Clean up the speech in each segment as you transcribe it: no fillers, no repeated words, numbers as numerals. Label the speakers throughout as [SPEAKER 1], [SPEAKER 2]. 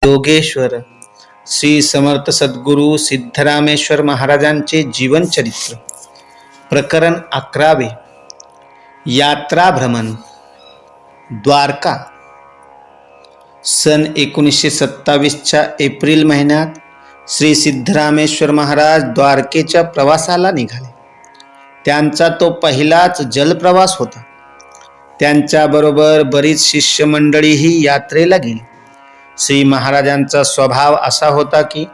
[SPEAKER 1] योगेश्वर श्री समर्थ सद्गुरू सिद्धरामेश्वर महाराजांचे जीवनचरित्र प्रकरण 11वे यात्रा भ्रमण द्वारका सन 1927च्या एप्रिल महिन्यात श्री सिद्धरामेश्वर महाराज द्वारकेच्या प्रवासाला निघाले. त्यांचा तो पहिलाच जलप्रवास होता. त्यांच्याबरोबर बरीच शिष्यमंडळीही यात्रेला गेली. श्री महाराजांचा स्वभाव असा होता की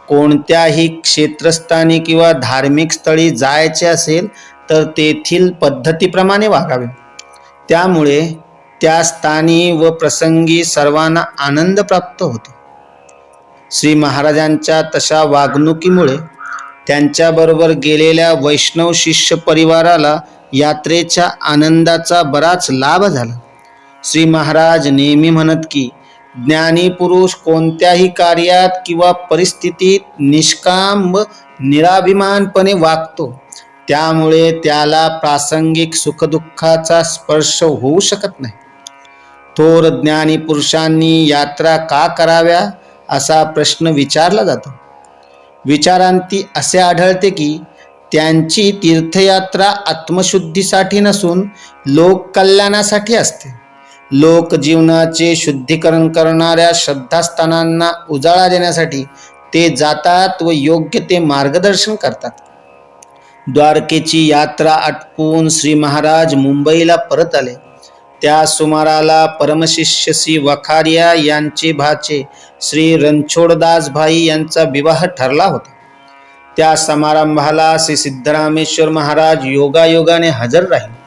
[SPEAKER 1] कोणत्याही क्षेत्रस्थानी किंवा धार्मिक स्थळी जायचे असेल तर तेथील पद्धतीप्रमाणे वागावे. त्यामुळे त्या स्थानी व प्रसंगी सर्वांना आनंद प्राप्त होतो. श्री महाराजांच्या तशा वागणुकीमुळे त्यांच्याबरोबर गेलेल्या वैष्णव शिष्य परिवाराला यात्रेच्या आनंदाचा बराच लाभ झाला. श्री महाराज नेहमी म्हणत की ज्ञानी पुरुष कोणत्याही कार्यात किंवा परिस्थितीत निष्काम व निराभिमानपणे वागतो. त्यामुळे त्याला प्रासंगिक सुखदुःखाचा स्पर्श होऊ शकत नाही. थोर ज्ञानी पुरुषांनी यात्रा का कराव्या असा प्रश्न विचारला जातो. विचारांती असे आढळते की त्यांची तीर्थयात्रा आत्मशुद्धीसाठी नसून लोककल्याणासाठी असते. लोकजीवनाचे शुद्धीकरण करणाऱ्या श्रद्धास्थानांना उजाळा देण्यासाठी ते जातात व योग्य ते मार्गदर्शन करतात. द्वारकेची यात्रा आटपून श्री महाराज मुंबईला परत आले. त्या सुमाराला परमशिष्य श्री वखारिया यांचे भाचे श्री रणछोडदास भाई यांचा विवाह ठरला होता. त्या समारंभाला श्री सिद्धरामेश्वर महाराज योगायोगाने हजर राहिले.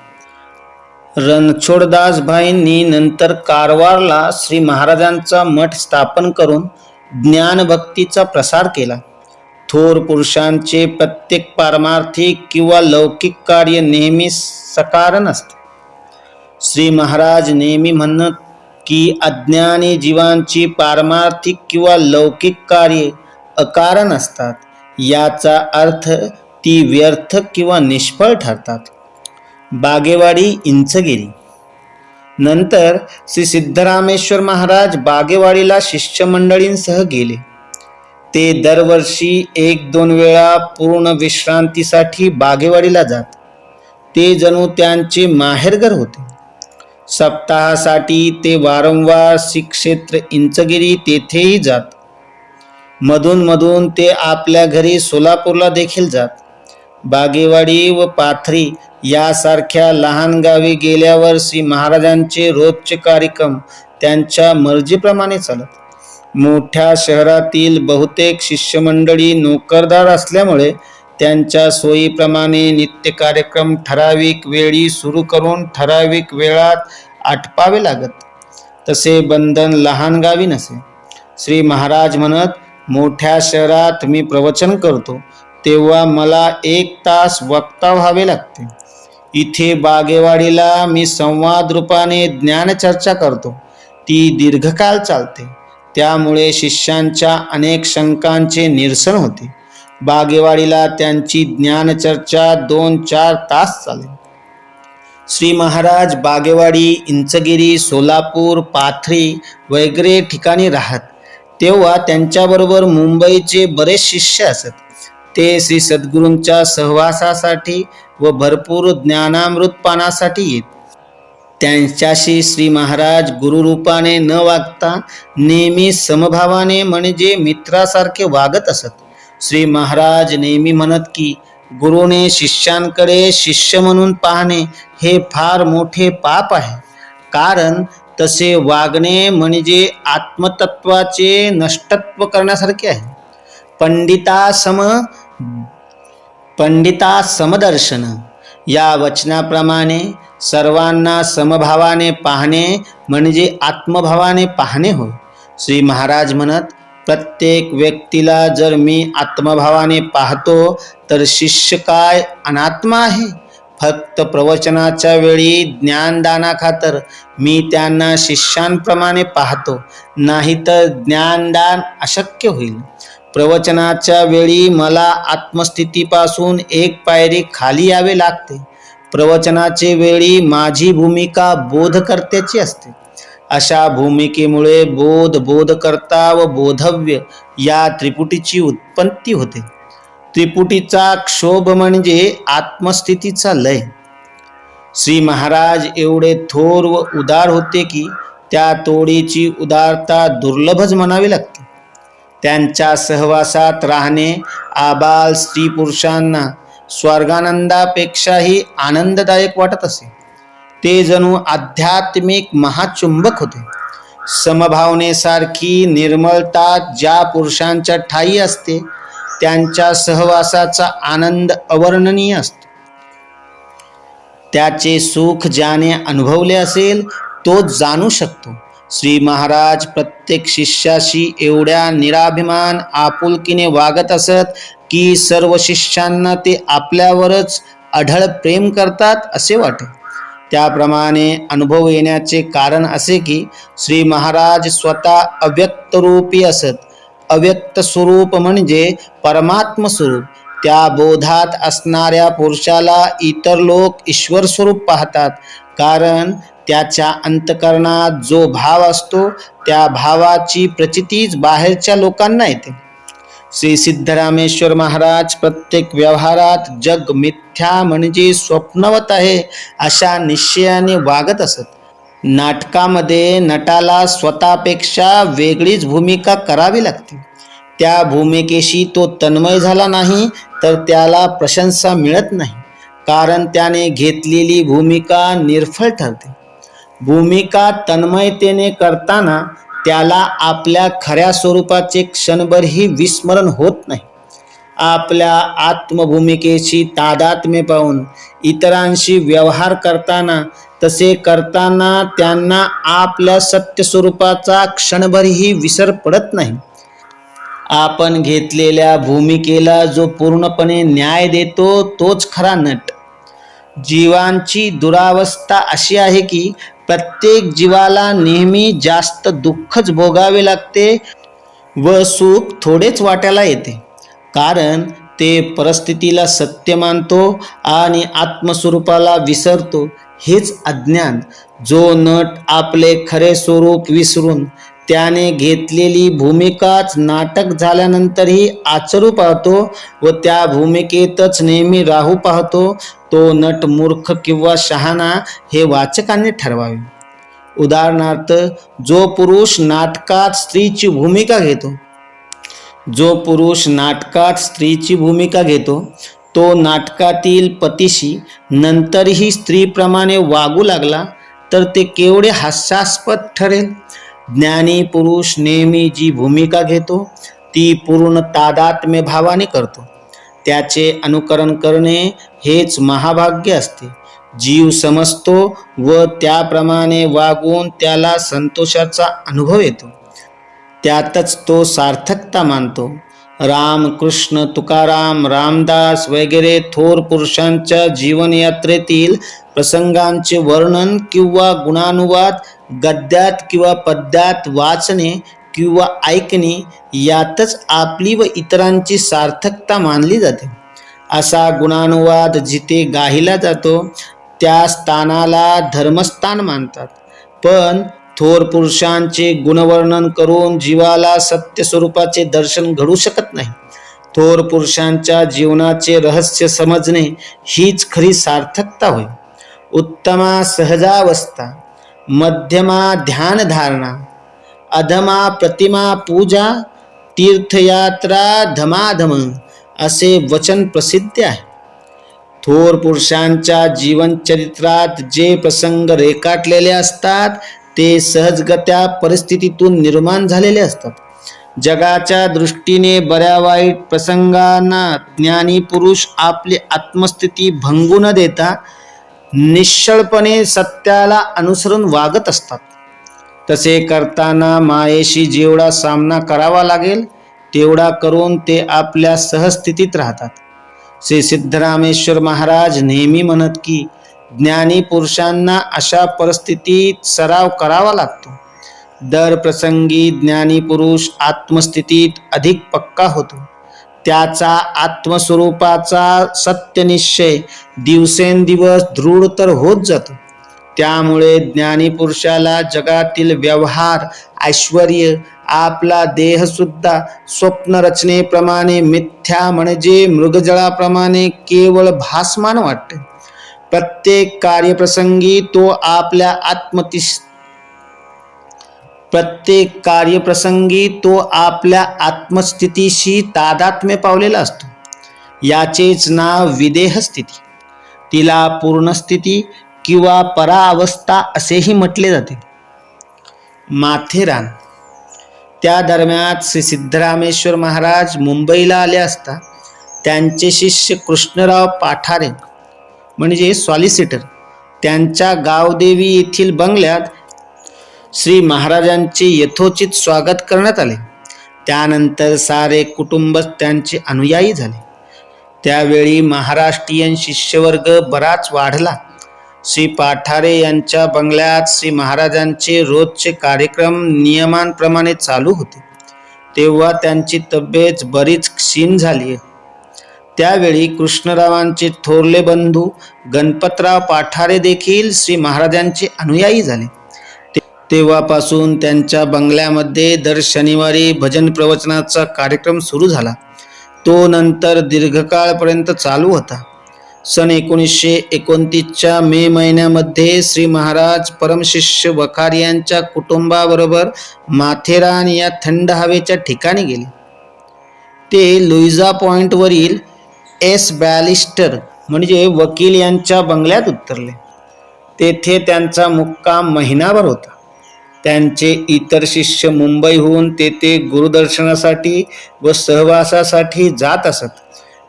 [SPEAKER 1] रणछोडदास भाईंनी नंतर कारवारला श्री महाराजांचा मठ स्थापन करून ज्ञानभक्तीचा प्रसार केला. थोर पुरुषांचे प्रत्येक पारमार्थिक किंवा लौकिक कार्य नेहमी सकारण असते. श्री महाराज नेहमी म्हणत की अज्ञानी जीवांची पारमार्थिक किंवा लौकिक कार्ये अकारण असतात. याचा अर्थ ती व्यर्थ किंवा निष्फळ ठरतात. बागेवाडी इंचगिरी. नंतर श्री सिद्धरामेश्वर महाराज बागेवाडीला शिष्यमंडळींसह गेले. ते दरवर्षी 1-2 वेळा पूर्ण विश्रांतीसाठी बागेवाडीला जात. ते जणू त्यांचे माहेरघर होते. सप्ताहासाठी ते वारंवार श्री क्षेत्र इंचगिरी तेथेही जात. मधून मधून ते आपल्या घरी सोलापूरला देखील जात. बागेवाडी व पाथरी यासारख्या लहान गावी गेल्यावर श्री महाराजांचे रोजचे कार्यक्रम त्यांच्या मर्जीप्रमाणे चालत. मोठ्या शहरातील बहुतेक शिष्यमंडळी नोकरदार असल्यामुळे त्यांच्या सोयीप्रमाणे नित्य कार्यक्रम ठराविक वेळी सुरू करून ठराविक वेळात आटपावे लागत. तसे बंधन लहान गावी नसे. श्री महाराज म्हणत, मोठ्या शहरात मी प्रवचन करतो तेव्हा मला 1 तास वक्ता व्हावे लागते. इथे बागेवाडीला मी संवाद रूपाने ज्ञानचर्चा करतो. ती दीर्घकाळ चालते. त्यामुळे शिष्यांच्या अनेक शंकांचे निरसन होते. बागेवाडीला त्यांची ज्ञानचर्चा 2-4 तास चाले. श्री महाराज बागेवाडी, इंचगिरी, सोलापूर, पाथरी वगैरे ठिकाणी राहत. तेव्हा त्यांच्याबरोबर मुंबईचे बरेच शिष्य असत. ते श्री सद्गुरूंच्या सहवासासाठी व भरपूर ज्ञानामृत पानासाठी येत. त्यांच्याशी श्री महाराज गुरुरूपाने न वागता नेहमी समभावाने म्हणजे मित्रासारखे वागत असत. श्री महाराज नेहमी म्हणत की गुरुने शिष्यांकडे शिष्य म्हणून पाहणे हे फार मोठे पाप आहे. कारण तसे वागणे म्हणजे आत्मतत्वाचे नष्टत्व करण्यासारखे आहे. पंडिता समदर्शन या वचनाप्रमाणे सर्वांना समभावाने पाहणे म्हणजे आत्मभावाने पाहणे होय. श्री महाराज म्हणत, प्रत्येक व्यक्तीला जर मी आत्मभावाने पाहतो तर शिष्य काय अनात्मा आहे. फक्त प्रवचनाच्या वेळी ज्ञानदानाखातर मी त्यांना शिष्यांप्रमाणे पाहतो, नाहीतर ज्ञानदान अशक्य होईल. प्रवचनाच्या वेळी मला आत्मस्थितीपासून 1 पायरी खाली यावे लागते. प्रवचनाचे वेळी माझी भूमिका बोधकर्त्याची असते. अशा भूमिकेमुळे बोध, बोधकर्ता व बोधव्य या त्रिपुटीची उत्पत्ती होते. त्रिपुटीचा क्षोभ म्हणजे आत्मस्थितीचा लय. श्री महाराज एवढे थोर व उदार होते की त्या तोडीची उदारता दुर्लभच म्हणावी लागते. त्यांच्या सहवासात राहणे आबाल स्त्री पुरुषांना स्वर्गानंदापेक्षाही आनंददायक वाटत असे. ते जणू आध्यात्मिक महाचुंबक होते. समभावनेसारखी निर्मलता ज्या पुरुषांच्या ठायी असते त्यांच्या सहवासाचा आनंद अवर्णनीय असतो. त्याचे सुख ज्याने अनुभवले असेल तोच जाणू शकतो. श्री महाराज प्रत्येक शिष्याशी एवढ्या निराभिमान आपुलकीने वागत असत की सर्व शिष्यांना ते आपल्यावरच अढळ प्रेम करतात असे वाटे. त्याप्रमाणे अनुभव येण्याचे कारण असे की श्री महाराज स्वतः अव्यक्त रूपी असत. अव्यक्त स्वरूप म्हणजे परमात्म स्वरूप. त्या बोधात असणाऱ्या पुरुषाला इतर लोक ईश्वर स्वरूप पाहतात, कारण त्याच्या अंतःकरणात जो भाव असतो त्या भावाची प्रचितीच बाहेरच्या लोकांना येते. श्री सिद्धरामेश्वर महाराज प्रत्येक व्यवहारात जग मिथ्या म्हणजे स्वप्नवत आहे अशा निश्चयाने वागत असत. नाटकामध्ये नटाला स्वतःपेक्षा वेगळीच भूमिका करावी लागते. त्या भूमिकेशी तो तन्मय झाला नाही तर त्याला प्रशंसा मिळत नाही, कारण त्याने घेतलेली भूमिका निर्फळ ठरते. भूमिका तन्मयतेने करताना त्याला आपल्या खऱ्या स्वरूपाचे क्षणभरही विस्मरण होत नाही. आपल्या आत्मभूमिकेशी तादात्म्य पाहून इतरांशी व्यवहार करताना तसे करताना त्यांना आपल्या सत्य स्वरूपाचा क्षणभरही विसर पडत नाही. आपण घेतलेल्या भूमिकेला जो पूर्णपणे न्याय देतो तोच खरा नट. जीवांची दुरावस्था अशी आहे की प्रत्येक जीवाला नेहमी जास्त दुःखच भोगावे लागते व सुख थोडेच वाट्याला येते, कारण ते परिस्थितीला सत्य मानतो आणि आत्मस्वरूपाला विसरतो. हेच अज्ञान. जो नट आपले खरे स्वरूप विसरून त्याने घेतलेली भूमिकाच नाटक झाल्यानंतरही आचरू पाहतो व त्या भूमिकेतच नेहमी राहू पाहतो, तो नट मूर्ख किंवा शहाणा हे वाचकांनी ठरवावे. उदाहरणार्थ, जो पुरुष नाटकात स्त्रीची भूमिका घेतो तो नाटकातील पतीशी नंतरही स्त्रीप्रमाणे वागू लागला तर ते केवढे हास्यास्पद ठरेल. ज्ञानी पुरुष नेहमी जी भूमिका घेतो ती पूर्ण तादात्म्य भावाने करतो. त्याचे अनुकरण करणे हेच महाभाग्य असते. जीव समजतो व त्याप्रमाणे वागून त्याला संतोषाचा अनुभव येतो. त्यातच तो सार्थकता मानतो. राम, कृष्ण, तुकाराम, रामदास वगैरे थोर पुरुषांच्या जीवनयात्रेतील प्रसंगांचे वर्णन किंवा गुणानुवाद गद्यात किंवा पद्यात वाचणे किंवा ऐकणे यातच आपली व इतरांची सार्थकता मानली जाते. असा गुणानुवाद जिथे गाहिला जातो त्या स्थानाला धर्मस्थान मानतात. पण थोर पुरुषांचे गुणवर्णन करून जीवाला सत्य स्वरूपाचे दर्शन घडू शकत नाही. थोर पुरुषांच्या जीवनाचे रहस्य समजणे हीच खरी सार्थकता होय. उत्तमा सहजावस्था, मध्यमा ध्यानधारणा, अधमा प्रतिमा पूजा, तीर्थयात्रा धमाधम असे वचन प्रसिद्ध आहे. थोर पुरुषांच्या जीवनचरित्रात जे प्रसंग रेखाटलेले असतात ते सहजगत्या परिस्थितीतून निर्माण झालेले असतात. जगाच्या दृष्टीने बऱ्या वाईट प्रसंगांना ज्ञानी पुरुष आपली आत्मस्थिती भंगू न देता निश्चळपणे सत्याला अनुसरून वागत असतात. तसे करताना मायेशी जेवढा सामना करावा लागेल तेवढा करून ते आपल्या सहस्थितीत राहतात. श्री सिद्धरामेश्वर महाराज नेहमी म्हणत की ज्ञानी पुरुषांना अशा परिस्थितीत सराव करावा लागतो. दर प्रसंगी ज्ञानी पुरुष आत्मस्थितीत अधिक पक्का होतो. त्याचा आत्मस्वरूपाचा सत्यनिश्चय दिवसेंदिवस दृढ तर होत जातो. त्यामुळे ज्ञानीपुरुषाला जगातील व्यवहार, ऐश्वर्य, आपला देहसुद्धा स्वप्नरचनेप्रमाणे मिथ्या म्हणजे मृगजळाप्रमाणे केवळ भासमान वाटते. प्रत्येक कार्यप्रसंगी तो आपल्या आत्मस्थितीशी तादात्म्य पावलेला असतो. याचेच नाव विदेह स्थिती. तिला पूर्णस्थिती किंवा पराअवस्था असेही म्हटले जाते. माथेरान. त्या दरम्यान श्री सिद्धरामेश्वर महाराज मुंबईला आले असता त्यांचे शिष्य कृष्णराव पाठारे म्हणजे सॉलिसिटर त्यांच्या गावदेवी येथील बंगल्यात श्री महाराजांचे यथोचित स्वागत करण्यात आले. त्यानंतर सारे कुटुंबच त्यांचे अनुयायी झाले. त्यावेळी महाराष्ट्रीयन शिष्यवर्ग बराच वाढला. श्री पाठारे यांच्या बंगल्यात श्री महाराजांचे रोजचे कार्यक्रम नियमांप्रमाणे चालू होते. तेव्हा त्यांची तब्येत बरीच क्षीण झाली. त्यावेळी कृष्णरावांचे थोरले बंधू गणपतराव पाठारे देखील श्री महाराजांचे अनुयायी झाले. तेव्हापासून त्यांच्या बंगल्यामध्ये दर शनिवारी भजन प्रवचनाचा कार्यक्रम सुरू झाला. तो नंतर दीर्घकाळपर्यंत चालू होता. सन 1929च्या मे महिन्यामध्ये श्री महाराज परमशिष्य वखार यांच्या कुटुंबाबरोबर माथेरान या थंड हवेच्या ठिकाणी गेले. ते लुईजा पॉइंटवरील एस बॅलिस्टर म्हणजे वकील यांच्या बंगल्यात उतरले. तेथे त्यांचा मुक्काम महिनाभर होता. त्यांचे इतर शिष्य मुंबईहून तेथे गुरुदर्शनासाठी व सहवासासाठी जात असत.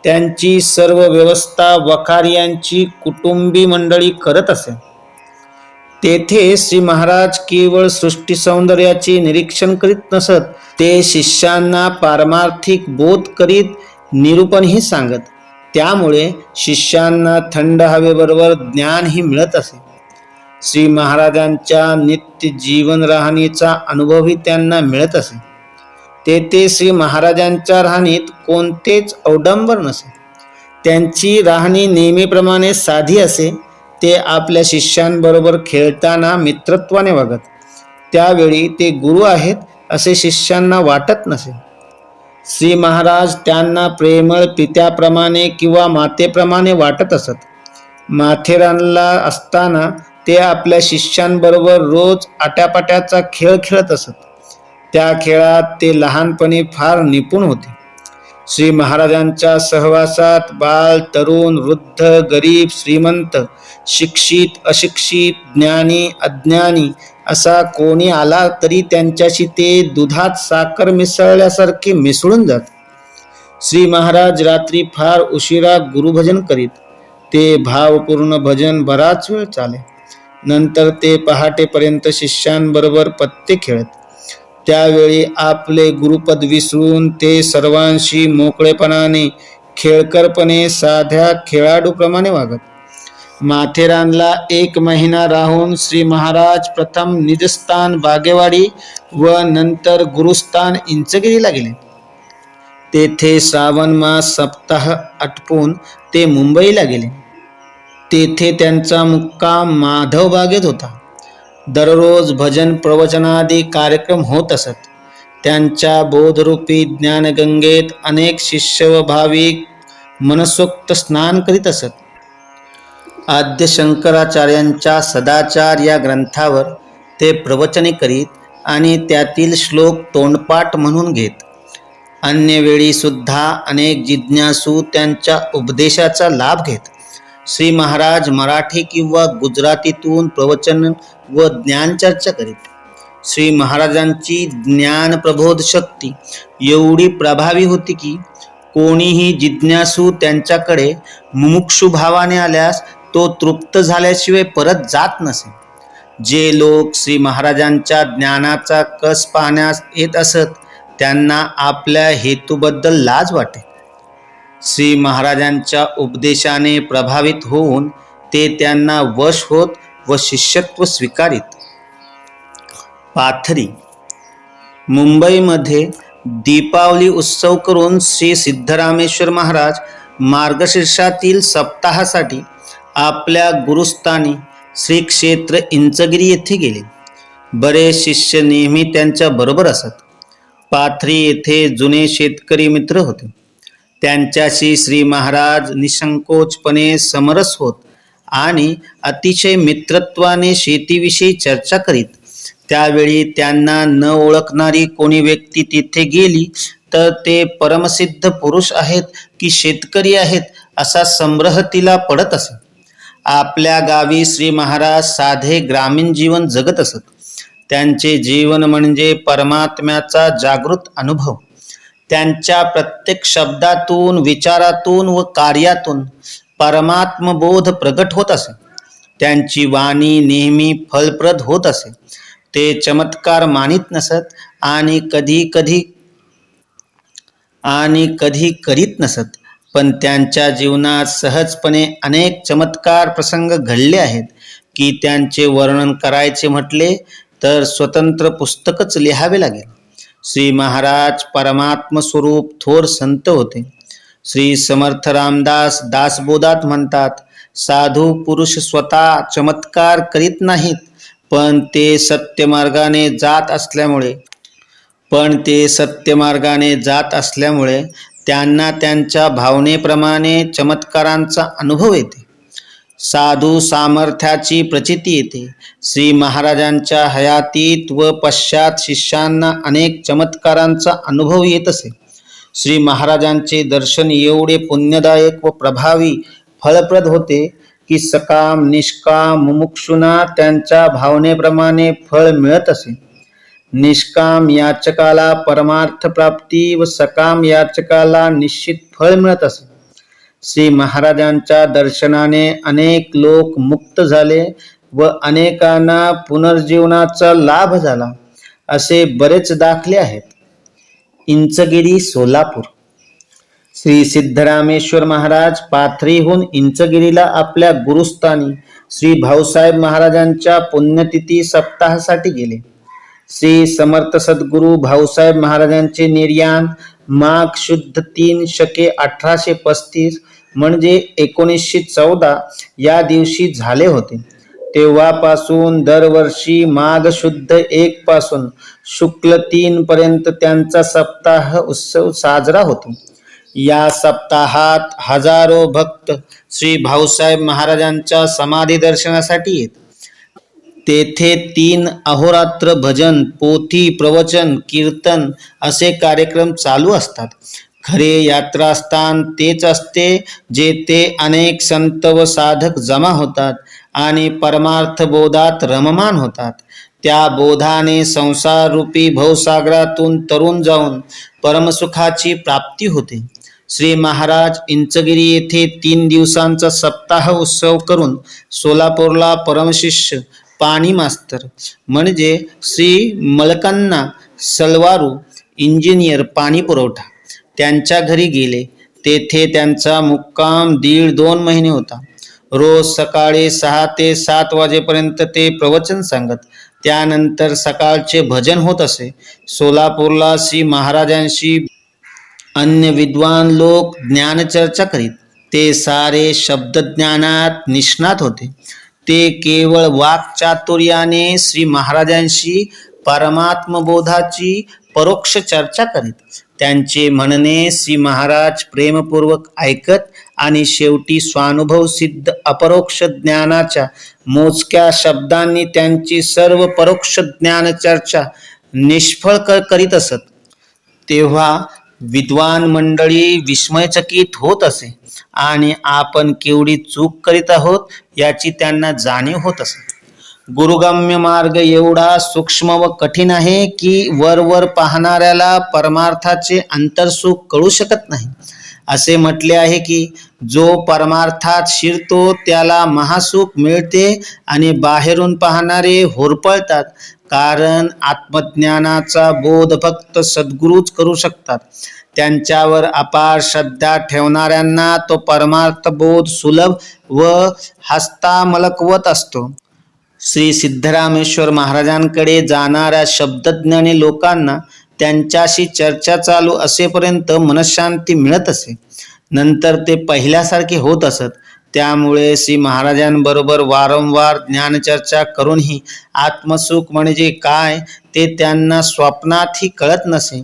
[SPEAKER 1] त्यांची सर्व व्यवस्था वखार यांची कुटुंबी मंडळी करत असे. तेथे श्री महाराज केवळ सृष्टी सौंदर्याचे निरीक्षण करीत नसत, ते शिष्यांना पारमार्थिक बोध करीत निरूपणही सांगत. त्यामुळे शिष्यांना थंड हवेबरोबर ज्ञानही मिळत असे. श्री महाराजांच्या नित्य जीवन राहणीचा अनुभवही त्यांना मिळत असे. तेथे श्री महाराजांच्या राहणीत कोणतेच अवडंबर नसे. त्यांची राहणी नेहमीप्रमाणे साधी असे. ते आपल्या शिष्यांबरोबर खेळताना मित्रत्वाने वागत. त्यावेळी ते गुरु आहेत असे शिष्यांना वाटत नसे. श्री महाराज त्यांना प्रेमळ पित्याप्रमाणे किंवा मातेप्रमाणे वाटत असत. माथेरानला असताना ते आपल्या शिष्यांबरोबर रोज आट्यापाट्याचा खेळ खेळत असत. त्या खेळात ते लहानपणी फार निपुण होते. श्री महाराजांच्या सहवासात बाल, तरुण, वृद्ध, गरीब, श्रीमंत, शिक्षित, अशिक्षित, ज्ञानी, अज्ञानी असा कोणी आला तरी त्यांच्याशी ते दुधात साखर मिसळल्यासारखे मिसळून जात. श्री महाराज रात्री फार उशिरा गुरुभजन करीत. ते भावपूर्ण भजन बराच वेळ चाले. नंतर ते पहाटेपर्यंत शिष्यांबरोबर पत्ते खेळत. त्यावेळी आपले गुरुपद विसरून ते सर्वांशी मोकळेपणाने, खेळकरपणे, साध्या खेळाडूप्रमाणे वागत. माथेरानला 1 महिना राहून श्री महाराज प्रथम निजस्थान बागेवाडी व नंतर गुरुस्थान इंचगिरीला गेले. तेथे श्रावण मास सप्ताह आटपून ते मुंबईला गेले. तेथे त्यांचा मुक्काम माधव बागेत होता. दररोज भजन प्रवचनादी कार्यक्रम होत असत. त्यांच्या बोधरूपी ज्ञानगंगेत अनेक शिष्य व भाविक मनसोक्त स्नान करीत असत. आद्य शंकराचार्यांच्या सदाचार या ग्रंथावर ते प्रवचने करीत आणि त्यातील श्लोक तोंडपाठ म्हणून घेत. अन्य वेळी सुद्धा अनेक जिज्ञासू त्यांच्या उपदेशाचा लाभ घेत. श्री महाराज मराठी किंवा गुजरातीतून प्रवचन व ज्ञानचर्चा करीत. श्री महाराजांची ज्ञान प्रबोध शक्ती एवढी प्रभावी होती की कोणीही जिज्ञासू त्यांच्याकडे मुमुक्षु भावाने आल्यास तो तृप्त झाल्याशिवाय परत जात नसे. जे लोक श्री महाराजांच्या ज्ञानाचा कस पाहण्यास येत असत त्यांना आपल्या हेतूबद्दल लाज वाटे. श्री महाराजांच्या उपदेशाने प्रभावित होऊन ते त्यांना वश होत व शिष्यत्व स्वीकारित. पाथरी. मुंबईमध्ये दीपावली उत्सव करून श्री सिद्धरामेश्वर महाराज मार्गशीर्षातील सप्ताहासाठी आपल्या गुरुस्थानी श्री क्षेत्र इंचगिरी येथे गेले. बरेच शिष्य नेहमी त्यांच्या बरोबर असत. पाथरी येथे जुने शेतकरी मित्र होते. त्यांच्याशी श्री महाराज निसंकोचपणे समरस होत आणि अतिशय मित्रत्वाने शेतीविषयी चर्चा करीत. त्यावेळी त्यांना न ओळखणारी कोणी व्यक्ती तिथे गेली तर ते परमसिद्ध पुरुष आहेत की शेतकरी आहेत असा संग्रह तिला पडत असे. आपल्या गावी श्री महाराज साधे ग्रामीण जीवन जगत असत. त्यांचे जीवन म्हणजे परमात्म्याचा जागृत अनुभव. त्यांच्या प्रत्येक शब्दातून, विचारातून व कार्यातून परमात्मबोध प्रगट होत असे. त्यांची वाणी नेहमी फलप्रद होत असे. ते चमत्कार मानित नसत आणि कधी करीत नसत. पण त्यांच्या जीवनात सहजपणे अनेक चमत्कार प्रसंग घडले आहेत की त्यांचे वर्णन करायचे म्हटले तर स्वतंत्र पुस्तकच लिहावे लागेल. श्री महाराज परमात्म स्वरूप थोर संत होते. श्री समर्थ रामदास दासबोधात म्हणतात, साधू पुरुष स्वतः चमत्कार करीत नाहीत, पण ते सत्यमार्गाने जात असल्यामुळे त्यांना त्यांच्या भावनेप्रमाणे चमत्कारांचा अनुभव येते. साधू सामर्थ्याची प्रचिती येते. श्री महाराजांच्या हयातीत व पश्चात शिष्यांना अनेक चमत्कारांचा अनुभव येत असे. श्री महाराजांचे दर्शन एवढे पुण्यदायक व प्रभावी फलप्रद होते की सकाम निष्काम मुमुक्षुना त्यांच्या भावनेप्रमाणे फळ मिळत असे. निष्काम याचकाला परमार्थ प्राप्ती व सकाम याचकाला निश्चित फळ मिळत असे. श्री महाराजांच्या दर्शनाने अनेक लोक मुक्त झाले व अनेकांना पुनर्जीवनाचा लाभ झाला, असे बरेच दाखले आहेत. इंचगिरी सोलापूर. श्री सिद्धरामेश्वर महाराज पाथरीहून इंचगिरीला आपल्या गुरुस्थानी श्री भाऊसाहेब महाराजांच्या पुण्यतिथी सप्ताहासाठी गेले. श्री समर्थ सद्गुरू भाऊसाहेब महाराजांचे निर्याण माघ शुद्ध 3 शके 1835 म्हणजे 1914 या दिवशी झाले होते. तेव्हापासून दरवर्षी माघ शुद्ध 1 पासून शुक्ल 3 पर्यंत त्यांचा सप्ताह उत्सव साजरा होतो. या सप्ताहात हजारो भक्त श्री भाऊसाहेब महाराजांच्या समाधी दर्शनासाठी येत. तेथे 3 अहोरात्र भजन, पोथी, प्रवचन, कीर्तन असे कार्यक्रम चालू असतात. खरे यात्रास्थान तेच असते जेथे अनेक संत व साधक जमा होतात आणि परमार्थ बोधात रममान होतात. त्या बोधाने संसार रूपी भवसागरातून तरुण जाऊन परमसुखाची प्राप्ती होते. श्री महाराज इंचगिरी येथे 3 दिवसांचा सप्ताह उत्सव करून सोलापूरला परमशिष्य पाणी मास्तर म्हणजे श्री मलकन्ना सलवारू इंजिनियर पाणी पुरवठा त्यांच्या घरी गेले. तेथे त्यांचा मुक्काम 1.5-2 महिने होता. रोज सकाळी 6 ते 7 वाजेपर्यंत ते प्रवचन सांगत. त्यानंतर सकाळचे भजन होत असे. सोलापूरला श्री महाराजांशी अन्य विद्वान लोक ज्ञानचर्चा करीत. ते सारे शब्दज्ञानात निष्णात होते. ते केवळ वाक्चातुर्याने श्री महाराजांशी परमात्मबोधाची परोक्ष चर्चा करीत. त्यांचे म्हणणे श्री महाराज प्रेमपूर्वक ऐकत आणि शेवटी स्वानुभव सिद्ध अपरोक्ष ज्ञानाच्या मोजक्या शब्दांनी त्यांची सर्व परोक्ष ज्ञान चर्चा निष्फळ करीत असत. तेव्हा विद्वान मंडळी विस्मयचकित होत असे आणि आपण केवढी चूक करीत आहोत याची त्यांना जाणीव होत असे. गुरुगम्य मार्ग एवढा सूक्ष्म व कठीण आहे की वरवर पाहणाऱ्याला परमार्थाचे अंतरसुख कळू शकत नाही. असे म्हटले आहे की जो परमार्थात शिरतो त्याला महासुख मिळते आणि बाहेरून पाहणारे होरपळतात, कारण आत्मज्ञानाचा बोध फक्त सद्गुरूच करू शकतात. त्यांच्यावर अपार श्रद्धा ठेवणाऱ्यांना तो परमार्थ बोध सुलभ व हस्तामलकवत असतो. श्री सिद्धरामेश्वर महाराजांकडे जाणाऱ्या शब्दज्ञानी लोकांना त्यांच्याशी चर्चा चालू असेपर्यंत मनशांती मिळत असे. नंतर ते पहिल्यासारखे होत असत. त्यामुळे श्री महाराजांबरोबर वारंवार ज्ञानचर्चा करूनही आत्मसुख म्हणजे काय ते त्यांना स्वप्नातही कळत नसे,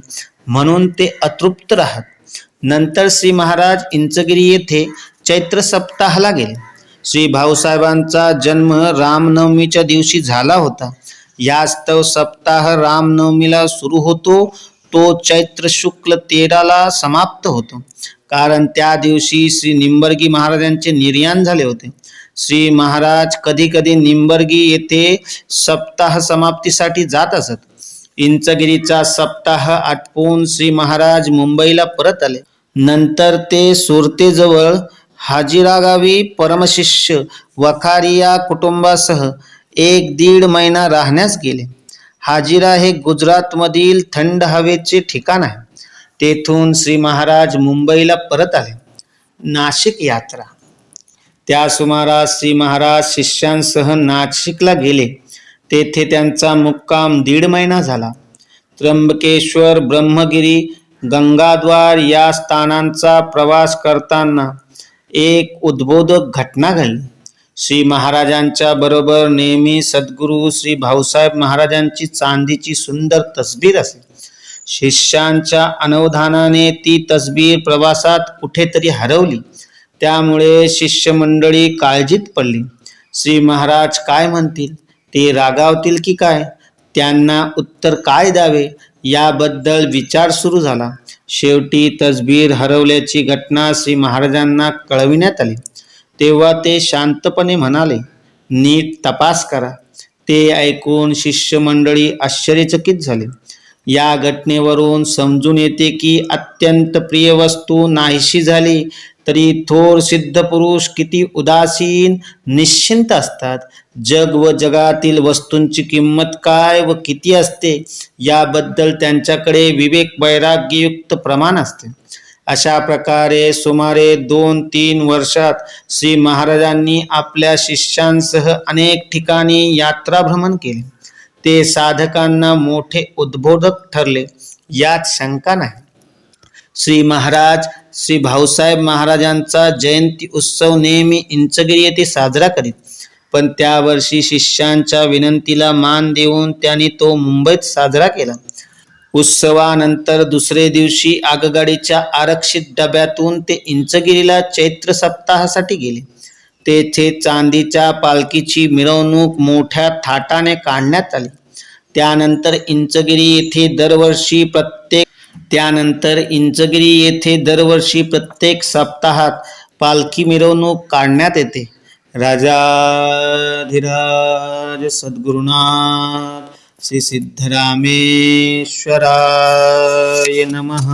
[SPEAKER 1] म्हणून ते अतृप्त राहत. नंतर श्री महाराज इंचगिरी येथे चैत्र सप्ताहाला गेले. श्री भाऊसाहेबांचा जन्म रामनवमीच्या दिवशी झाला होता. यास्तव सप्ताह रामनवमीला सुरू होतो, तो चैत्र शुक्ल 13ला समाप्त होतो, कारण त्या दिवशी श्री निंबर्गी महाराजांचे निर्याण झाले होते. श्री महाराज कधी कधी निंबर्गी येथे सप्ताह समाप्तीसाठी जात असत. इंचगिरीचा सप्ताह आटपून श्री महाराज मुंबईला परत आले. नंतर ते सुरतेजवळ हाजिरा गावी परमशिष्य वखारिया कुटुंबासह 1-1.5 महिना राहण्यास गेले. हाजिरा हे गुजरातमधील थंड हवेचे ठिकाण आहे. तेथून श्री महाराज मुंबईला परत आले. नाशिक यात्रा. त्या सुमारास श्री महाराज शिष्यांसह नाशिकला गेले. तेथे त्यांचा मुक्काम 1.5 महिना झाला. त्र्यंबकेश्वर, ब्रह्मगिरी, गंगाद्वार या स्थानांचा प्रवास करताना एक उद्बोधक घटना घडली. श्री महाराजांच्या बरोबर नेहमी सद्गुरू श्री भाऊसाहेब महाराजांची चांदीची सुंदर तसबीर असे. शिष्यांच्या अनवधानाने ती तसबीर प्रवासात कुठेतरी हरवली. त्यामुळे शिष्यमंडळी काळजीत पडली. श्री महाराज काय म्हणतील, ते रागावतील की काय, त्यांना उत्तर काय द्यावे याबद्दल विचार सुरू झाला. शेवटी तसबीर हरवल्याची घटना श्री महाराजांना कळविण्यात आली. तेव्हा ते शांतपणे म्हणाले, नीट तपास करा. ते ऐकून शिष्यमंडळी आश्चर्यचकित झाले. या घटनेवरून समजून येते की अत्यंत प्रिय वस्तू नाहीशी झाली तरी थोर सिद्धपुरुष किती उदासीन निश्चिंत असतात. जग व जगातील वस्तूंची किंमत काय व किती असते याबद्दल त्यांच्याकडे विवेक वैराग्ययुक्त प्रमाण असते. अशा प्रकारे सुमारे 2-3 वर्षात श्री महाराजांनी आपल्या शिष्यांसह अनेक ठिकाणी यात्राभ्रमण केले. ते साधकांना मोठे उद्बोधक ठरले, यात शंका नाही. श्री महाराज श्री भाऊसाहेब महाराजांचा जयंती उत्सव नेहमी इंचगिरी येथे साजरा करीत, पण त्यावर्षी शिष्यांच्या विनंतीला मान देऊन त्यांनी तो मुंबईत साजरा केला. उत्सवानंतर दुसरे दिवशी आगगाडीच्या आरक्षित डब्यातून ते इंचगिरीला चैत्र सप्ताहासाठी गेले. तेथे चांदीच्या पालखीची मिरवणूक मोठ्या थाटाने काढण्यात आली. त्यानंतर इंचगिरी येथे दरवर्षी प्रत्येक सप्ताहात पालखी मिरवणूक काढण्यात येते. राजाधिराज सद्गुरुनाथ श्री सिद्धरामेश्वराय नमः.